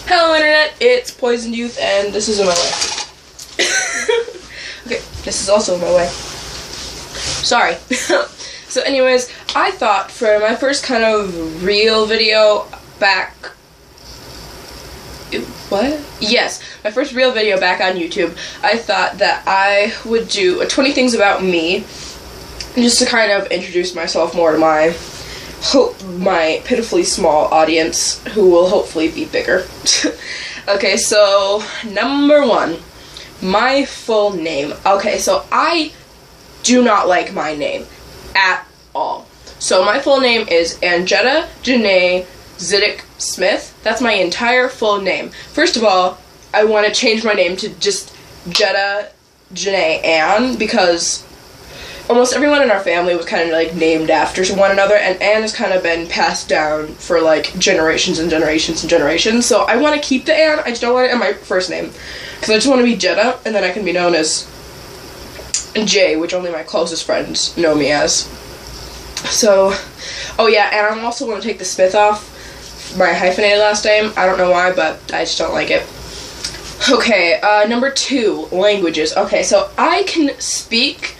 Hello Internet, it's Poisoned Youth, and this is in my way. Okay, this is also in my way. Sorry. So anyways, I thought for my first kind of real video back... What? Yes, my first real video back on YouTube, I thought that I would do 20 things about me, just to kind of introduce myself more to my pitifully small audience, who will hopefully be bigger. Okay, so number 1, my full name. Okay, so I do not like my name at all. So my full name is Angetta Janae Ziddick Smith. That's my entire full name. First of all, I want to change my name to just Jetta Janae Ann, because almost everyone in our family was kind of like named after one another, and Anne has kind of been passed down for like generations and generations and generations. So I want to keep the Anne, I just don't want it in my first name, because I just want to be Jetta, and then I can be known as Jay, which only my closest friends know me as. So, oh yeah, and I also want to take the Smith off my hyphenated last name. I don't know why, but I just don't like it. Okay, number 2, languages. Okay, so I can speak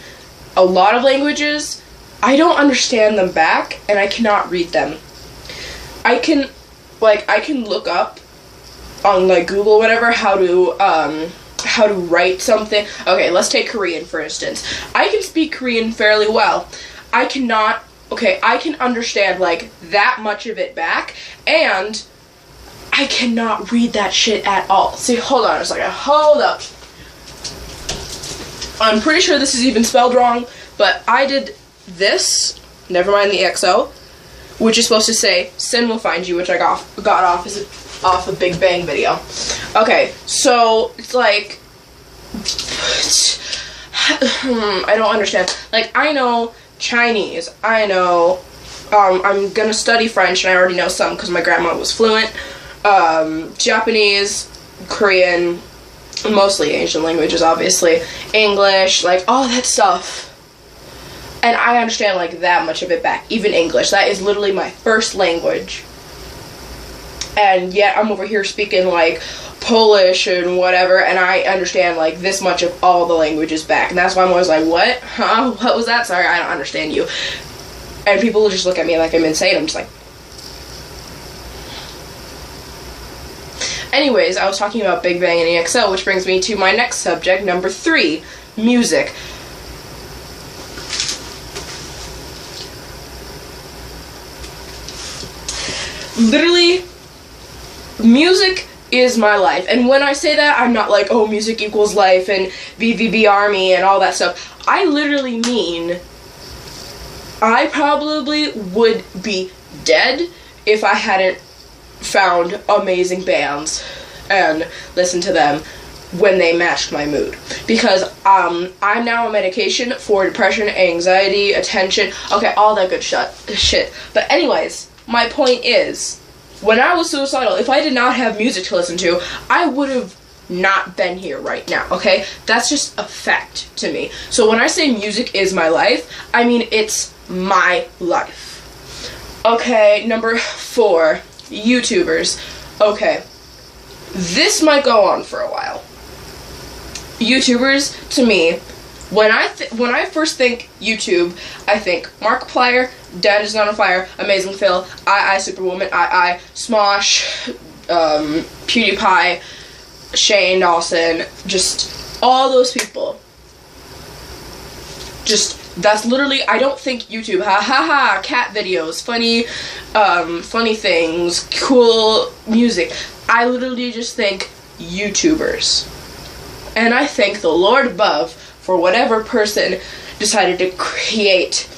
a lot of languages. I don't understand them back, and I cannot read them. I can look up on like Google or whatever how to write something. Okay, let's take Korean for instance. I can speak Korean fairly well. I can understand like that much of it back, and I cannot read that shit at all. See, hold on a second. Hold up. I'm pretty sure this is even spelled wrong, but I did this, never mind the XO, which is supposed to say, sin will find you, which I got off a Big Bang video. Okay, so it's like, I don't understand. Like, I know Chinese, I know, I'm gonna study French, and I already know some because my grandma was fluent, Japanese, Korean, mostly Asian languages, obviously, English, like, all that stuff. And I understand, like, that much of it back. Even English. That is literally my first language. And yet I'm over here speaking, like, Polish and whatever, and I understand, like, this much of all the languages back. And that's why I'm always like, what? Huh? What was that? Sorry, I don't understand you. And people will just look at me like I'm insane. I'm just like... Anyways, I was talking about Big Bang and EXO, which brings me to my next subject, number 3, music. Literally, music is my life. And when I say that, I'm not like, oh, music equals life and VVB Army and all that stuff. I literally mean, I probably would be dead if I hadn't found amazing bands and listened to them when they matched my mood, because I'm now on medication for depression, anxiety, attention, okay, all that good shit. But anyways, my point is, when I was suicidal, if I did not have music to listen to, I would have not been here right now, okay? That's just a fact to me. So when I say music is my life, I mean it's my life. Okay, number 4, YouTubers. Okay, this might go on for a while. YouTubers, to me, when I first think YouTube, I think Markiplier, Dad is Not on Fire, Amazing Phil, I Superwoman, I Smosh, PewDiePie, Shane Dawson, just all those people. Just, that's literally, I don't think YouTube, ha ha ha, cat videos, funny things, cool music. I literally just think YouTubers. And I thank the Lord above for whatever person decided to create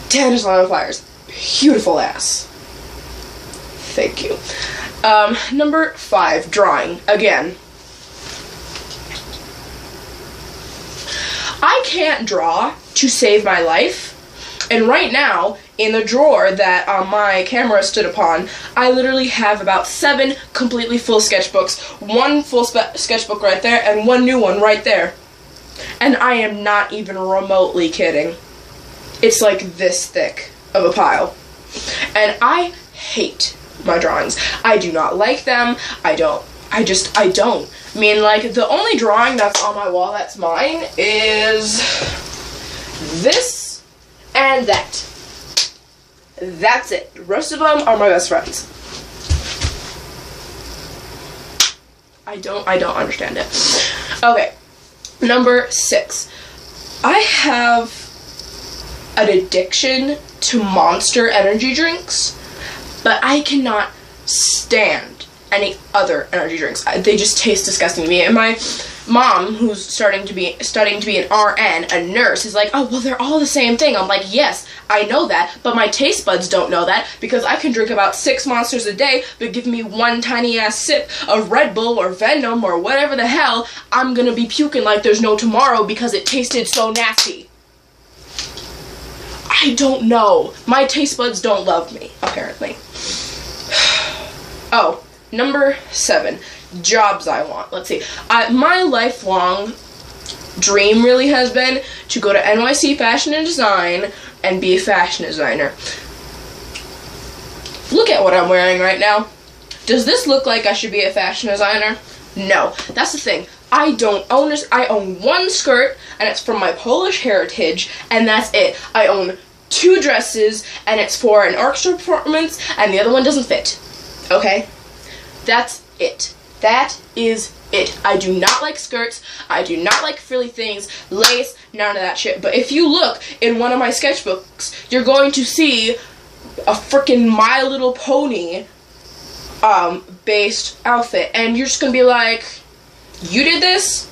Dad is Not on Fire's beautiful ass. Thank you. Number 5, drawing. Again, I can't draw to save my life, and right now, in the drawer that my camera stood upon, I literally have about 7 completely full sketchbooks, 1 full sketchbook right there, and 1 new one right there. And I am not even remotely kidding. It's like this thick of a pile. And I hate my drawings. I do not like them. I don't. I don't. I mean, like, the only drawing that's on my wall that's mine is this and that. That's it. The rest of them are my best friends. I don't understand it. Okay, number 6. I have an addiction to Monster energy drinks, but I cannot stand any other energy drinks. They just taste disgusting to me. And my mom, who's studying to be an RN, a nurse, is like, oh, well, they're all the same thing. I'm like, yes, I know that, but my taste buds don't know that, because I can drink about 6 Monsters a day, but give me one tiny ass sip of Red Bull or Venom or whatever the hell, I'm gonna be puking like there's no tomorrow because it tasted so nasty. I don't know. My taste buds don't love me, apparently. Oh, number 7. Jobs I want. Let's see. My lifelong dream really has been to go to NYC Fashion and Design and be a fashion designer. Look at what I'm wearing right now. Does this look like I should be a fashion designer? No. That's the thing. I don't own this. I own one skirt, and it's from my Polish heritage, and that's it. I own 2 dresses, and it's for an orchestra performance, and the other one doesn't fit. Okay? That's it. That is it. I do not like skirts. I do not like frilly things, lace, none of that shit. But if you look in one of my sketchbooks, you're going to see a freaking My Little Pony based outfit, and you're just gonna be like, you did this?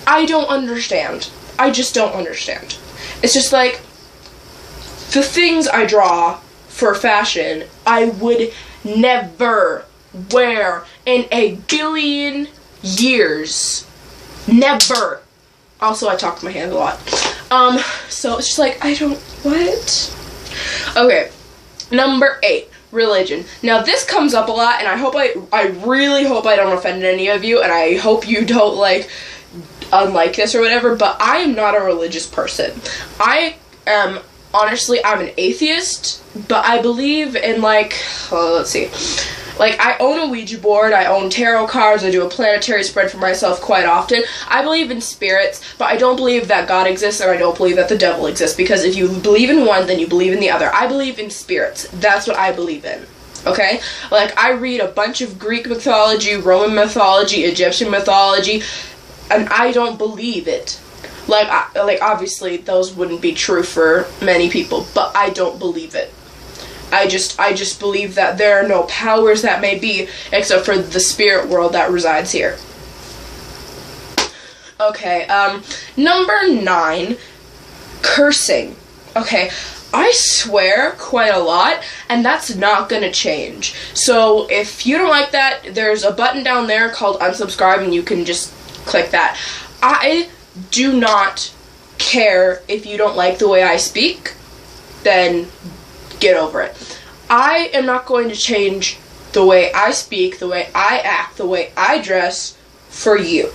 I don't understand. I just don't understand. It's just like, the things I draw for fashion, I would never wear in a billion years. Never. Also, I talk with my hands a lot. So it's just like, I don't, what? Okay, number 8, religion. Now this comes up a lot, and I really hope I don't offend any of you, and I hope you don't, like, unlike this or whatever, but I am not a religious person. Honestly, I'm an atheist, but I believe in, like, let's see. Like, I own a Ouija board, I own tarot cards, I do a planetary spread for myself quite often. I believe in spirits, but I don't believe that God exists, and I don't believe that the devil exists, because if you believe in one, then you believe in the other. I believe in spirits. That's what I believe in. Okay? Like, I read a bunch of Greek mythology, Roman mythology, Egyptian mythology, and I don't believe it. Like, obviously, those wouldn't be true for many people, but I don't believe it. I just believe that there are no powers that may be, except for the spirit world that resides here. Okay, number 9, cursing. Okay, I swear quite a lot, and that's not gonna change. So, if you don't like that, there's a button down there called unsubscribe, and you can just click that. I do not care if you don't like the way I speak, then get over it. I am not going to change the way I speak, the way I act, the way I dress for you.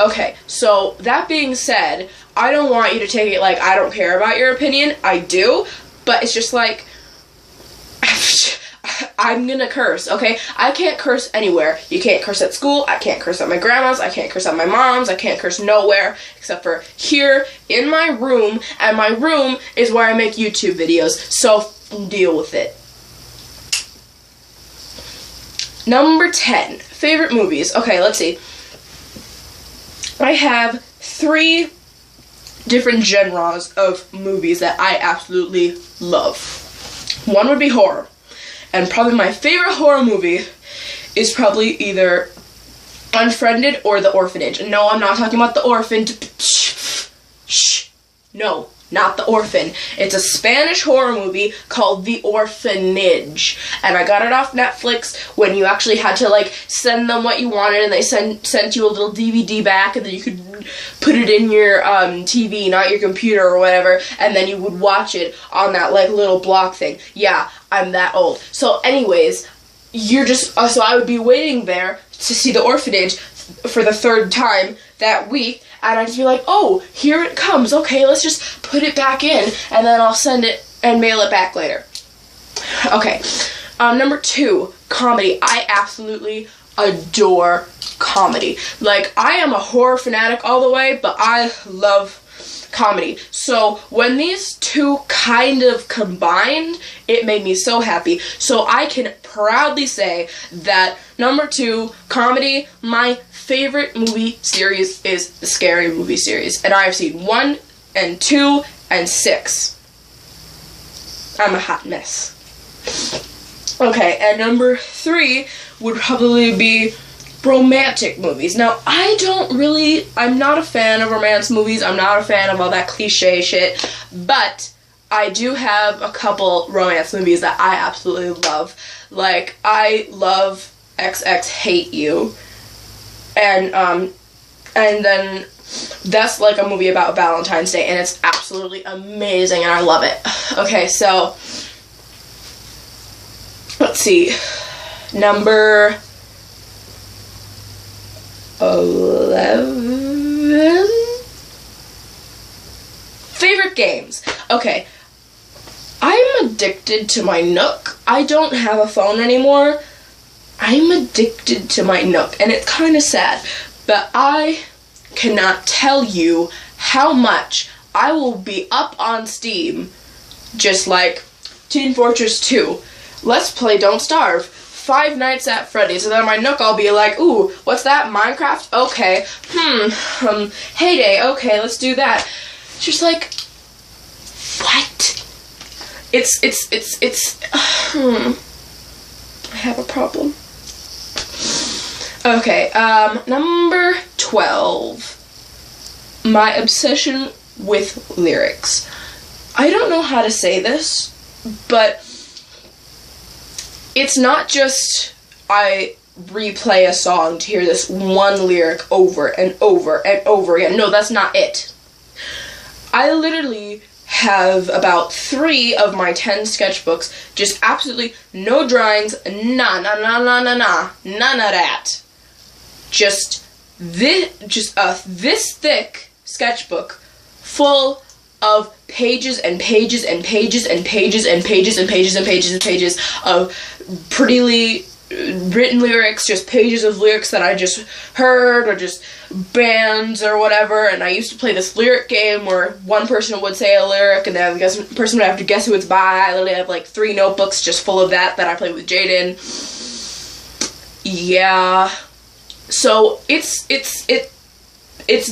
Okay, so that being said, I don't want you to take it like I don't care about your opinion. I do, but it's just like, I'm gonna curse, okay? I can't curse anywhere. You can't curse at school, I can't curse at my grandma's, I can't curse at my mom's, I can't curse nowhere except for here in my room, and my room is where I make YouTube videos, so deal with it. Number 10, favorite movies. Okay, let's see. I have 3 different genres of movies that I absolutely love. One would be horror. And probably my favorite horror movie is probably either Unfriended or The Orphanage. And no, I'm not talking about The Orphan. No, not The Orphan. It's a Spanish horror movie called The Orphanage. And I got it off Netflix when you actually had to, like, send them what you wanted, and they sent you a little DVD back, and then you could put it in your TV, not your computer or whatever, and then you would watch it on that, like, little block thing. Yeah, I'm that old. So anyways, you're just, so I would be waiting there to see The Orphanage for the 3rd time that week, and I'd just be like, oh, here it comes, okay, let's just put it back in, and then I'll send it and mail it back later. Okay, Number 2, comedy. I absolutely adore comedy. Like, I am a horror fanatic all the way, but I love comedy. So when these two kind of combined, it made me so happy. So I can proudly say that number 2, comedy, my favorite movie series is the Scary Movie series. And I have seen 1 and 2 and 6. I'm a hot mess. Okay, and number 3 would probably be romantic movies. Now, I'm not a fan of romance movies. I'm not a fan of all that cliche shit, but I do have a couple romance movies that I absolutely love. Like, I love XX Hate You, and then that's like a movie about Valentine's Day, and it's absolutely amazing, and I love it. Okay, so let's see. Number 11. Favorite games. Okay. I'm addicted to my Nook. I don't have a phone anymore. I'm addicted to my Nook, and it's kind of sad, but I cannot tell you how much I will be up on Steam, just like Team Fortress 2. Let's play Don't Starve. 5 Nights at Freddy's, and then my Nook, I'll be like, ooh, what's that, Minecraft? Okay. Heyday, okay, let's do that. It's just like, what? I have a problem. Okay, number 12. My obsession with lyrics. I don't know how to say this, but it's not just I replay a song to hear this one lyric over and over and over again. No, that's not it. I literally have about 3 of my 10 sketchbooks, just absolutely no drawings, none of that. Just this thick sketchbook full of pages and pages and pages and pages and pages and pages and pages and pages of prettily written lyrics, just pages of lyrics that I just heard, or just bands or whatever. And I used to play this lyric game where one person would say a lyric and then the person would have to guess who it's by. I literally have like 3 notebooks just full of that I play with Jaden. Yeah. So it's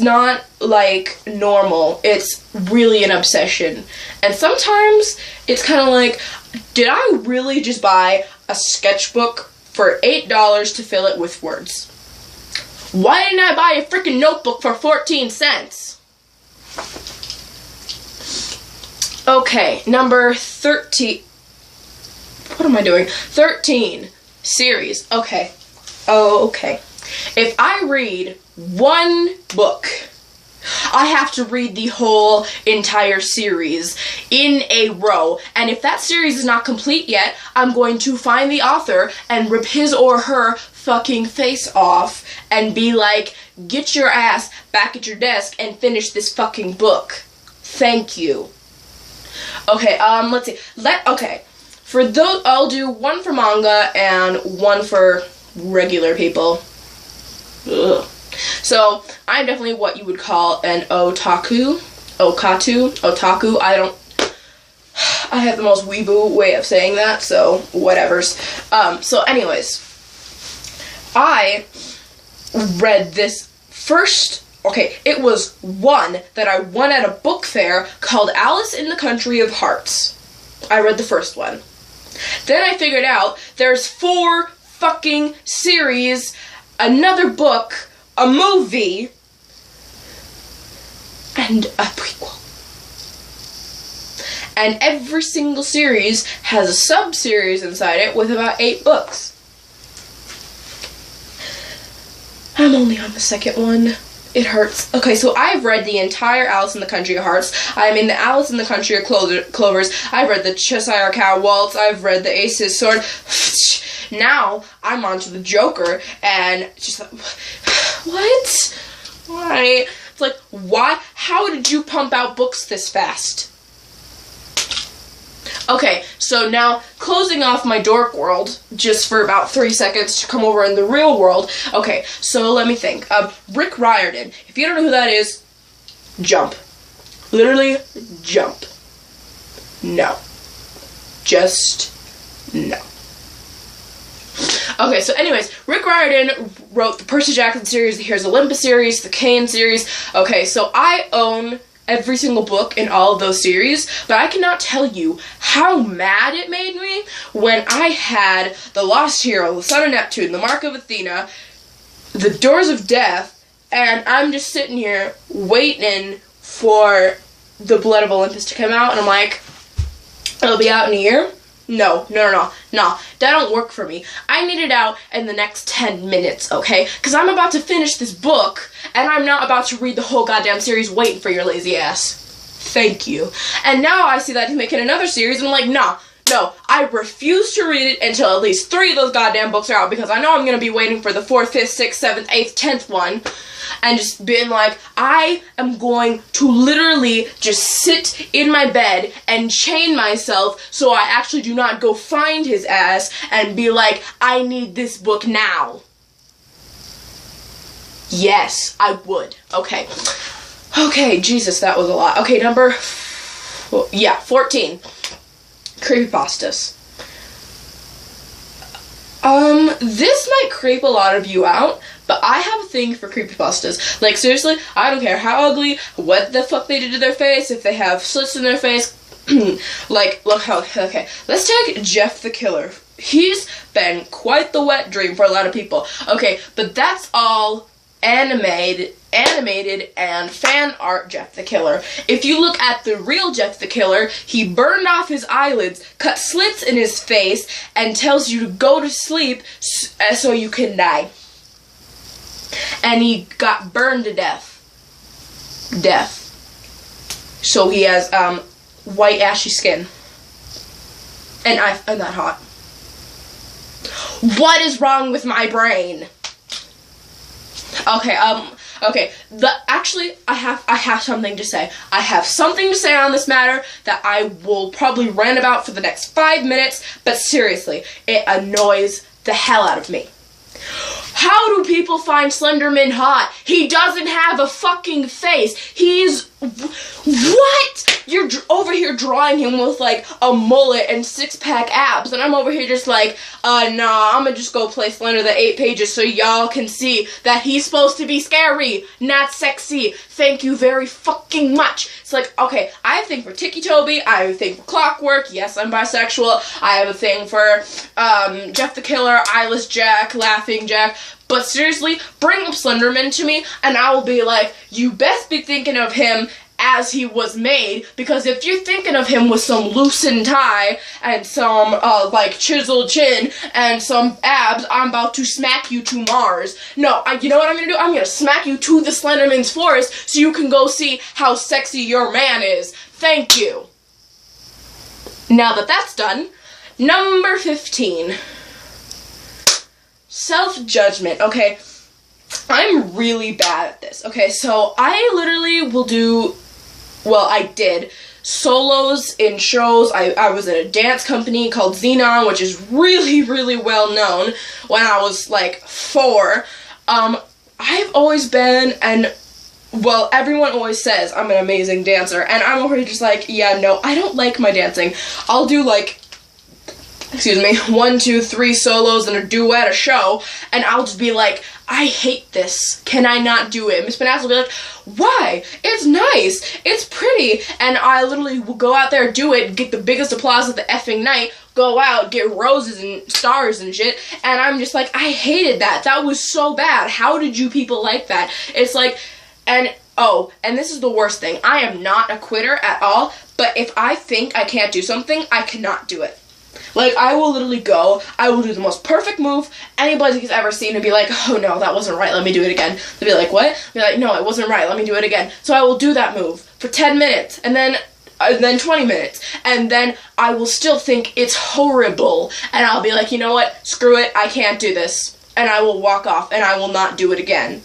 not like normal. It's really an obsession. And sometimes it's kind of like, did I really just buy a sketchbook for $8 to fill it with words? Why didn't I buy a freaking notebook for 14 cents? Okay, number 13. What am I doing? 13. Series. Okay. Oh, okay. If I read one book, I have to read the whole entire series in a row. And if that series is not complete yet, I'm going to find the author and rip his or her fucking face off and be like, get your ass back at your desk and finish this fucking book. Thank you. Okay, let's see. Okay. For those, I'll do one for manga and one for regular people. Ugh. So, I'm definitely what you would call an otaku. I have the most weeboo way of saying that, so whatevers. So anyways, I read this first, it was one that I won at a book fair called Alice in the Country of Hearts. I read the first one. Then I figured out there's 4 fucking series, another book, a movie, and a prequel. And every single series has a sub-series inside it with about 8 books. I'm only on the second one. It hurts. Okay, so I've read the entire Alice in the Country of Hearts. I'm in the Alice in the Country of Clovers. I've read the Cheshire Cat Waltz. I've read the Ace's Sword. Now, I'm on to the Joker, and just like, what? Why? It's like, why? How did you pump out books this fast? Okay, so now closing off my dork world just for about 3 seconds to come over in the real world. Okay, so let me think. Rick Riordan. If you don't know who that is, jump. Literally, jump. No. Just no. Okay, so anyways, Rick Riordan wrote the Percy Jackson series, the Heroes of Olympus series, the Cain series. Okay, so I own every single book in all of those series, but I cannot tell you how mad it made me when I had The Lost Hero, The Son of Neptune, The Mark of Athena, The Doors of Death, and I'm just sitting here waiting for The Blood of Olympus to come out, and I'm like, it'll be out in a year? No, that don't work for me. I need it out in the next 10 minutes, okay? Because I'm about to finish this book, and I'm not about to read the whole goddamn series waiting for your lazy ass. Thank you. And now I see that he's making another series, and I'm like, no, I refuse to read it until at least 3 of those goddamn books are out, because I know I'm going to be waiting for the 4th, 5th, 6th, 7th, 8th, 10th one, and just being like, I am going to literally just sit in my bed and chain myself so I actually do not go find his ass and be like, I need this book now. Yes, I would. Okay, Jesus, that was a lot. Okay, number 14. Creepypastas. This might creep a lot of you out, but I have a thing for creepypastas. Like, seriously, I don't care how ugly, what the fuck they did to their face, if they have slits in their face. Like, look how, okay, let's take Jeff the Killer. He's been quite the wet dream for a lot of people. Okay, but that's all animated and fan art Jeff the Killer. If you look at the real Jeff the Killer, he burned off his eyelids, cut slits in his face, and tells you to go to sleep so you can die. And he got burned to death. So he has white ashy skin. And I'm that hot. What is wrong with my brain? Okay, actually, I have something to say. I have something to say on this matter that I will probably rant about for the next 5 minutes, but seriously, it annoys the hell out of me. How do people find Slenderman hot? He doesn't have a fucking face. He's... What? You're over here drawing him with, like, a mullet and 6-pack abs, and I'm over here just like, nah, I'm gonna just go play Slender the 8 pages so y'all can see that he's supposed to be scary, not sexy. Thank you very fucking much. It's like, okay, I have a thing for Tiki Toby, I have a thing for Clockwork, yes, I'm bisexual, I have a thing for, Jeff the Killer, Eyeless Jack, Laughing Jack, but seriously, bring up Slenderman to me, and I will be like, you best be thinking of him as he was made, because if you're thinking of him with some loosened tie, and some, like, chiseled chin, and some abs, I'm about to smack you to Mars. No, you know what I'm gonna do? I'm gonna smack you to the Slenderman's forest, so you can go see how sexy your man is. Thank you. Now that that's done, number 15. Self-judgment, okay? I'm really bad at this, okay? So I literally will do, well, I did solos in shows. I was in a dance company called Xenon, which is really, really well known when I was, like, 4. I've always been well, everyone always says I'm an amazing dancer, and I'm already just like, yeah, no, I don't like my dancing. I'll do, like, 1, 2, 3 solos and a duet, a show, and I'll just be like, I hate this. Can I not do it? Miss Banassa will be like, why? It's nice. It's pretty. And I literally will go out there, do it, get the biggest applause of the effing night, go out, get roses and stars and shit, and I'm just like, I hated that. That was so bad. How did you people like that? It's like, and this is the worst thing. I am not a quitter at all, but if I think I can't do something, I cannot do it. Like, I will literally go, I will do the most perfect move anybody's ever seen and be like, oh no, that wasn't right, let me do it again. They'll be like, what? I'll be like, no, it wasn't right, let me do it again. So I will do that move for 10 minutes, and then 20 minutes, and then I will still think it's horrible, and I'll be like, you know what, screw it, I can't do this, and I will walk off, and I will not do it again.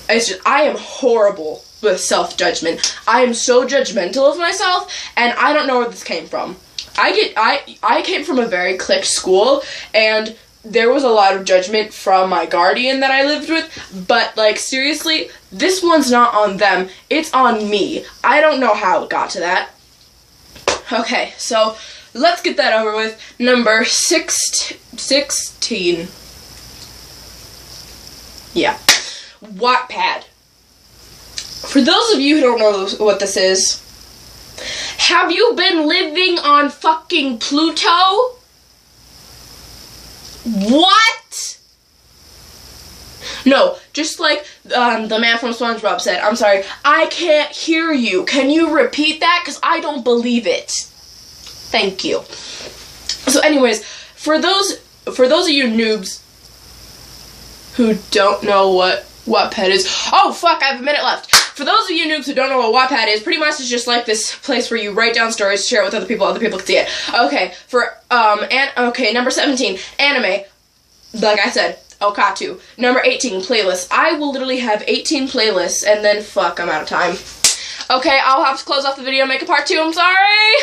It's just, I am horrible with self-judgment. I am so judgmental of myself, and I don't know where this came from. I came from a very cliqued school, and there was a lot of judgment from my guardian that I lived with, but, like, seriously, this one's not on them, it's on me. I don't know how it got to that. Okay, so let's get that over with. Number 16. Yeah. Wattpad. For those of you who don't know what this is, have you been living on fucking Pluto? What? No, just like the man from SpongeBob said, I'm sorry, I can't hear you. Can you repeat that? Because I don't believe it. Thank you. So anyways, for those of you noobs who don't know what Wattpad is, oh fuck, I have a minute left. For those of you noobs who don't know what Wattpad is, pretty much it's just like this place where you write down stories, share it with other people can see it. Okay, okay, number 17, anime. Like I said, Okatu. Number 18, playlists. I will literally have 18 playlists, and then fuck, I'm out of time. Okay, I'll have to close off the video and make a part 2, I'm sorry!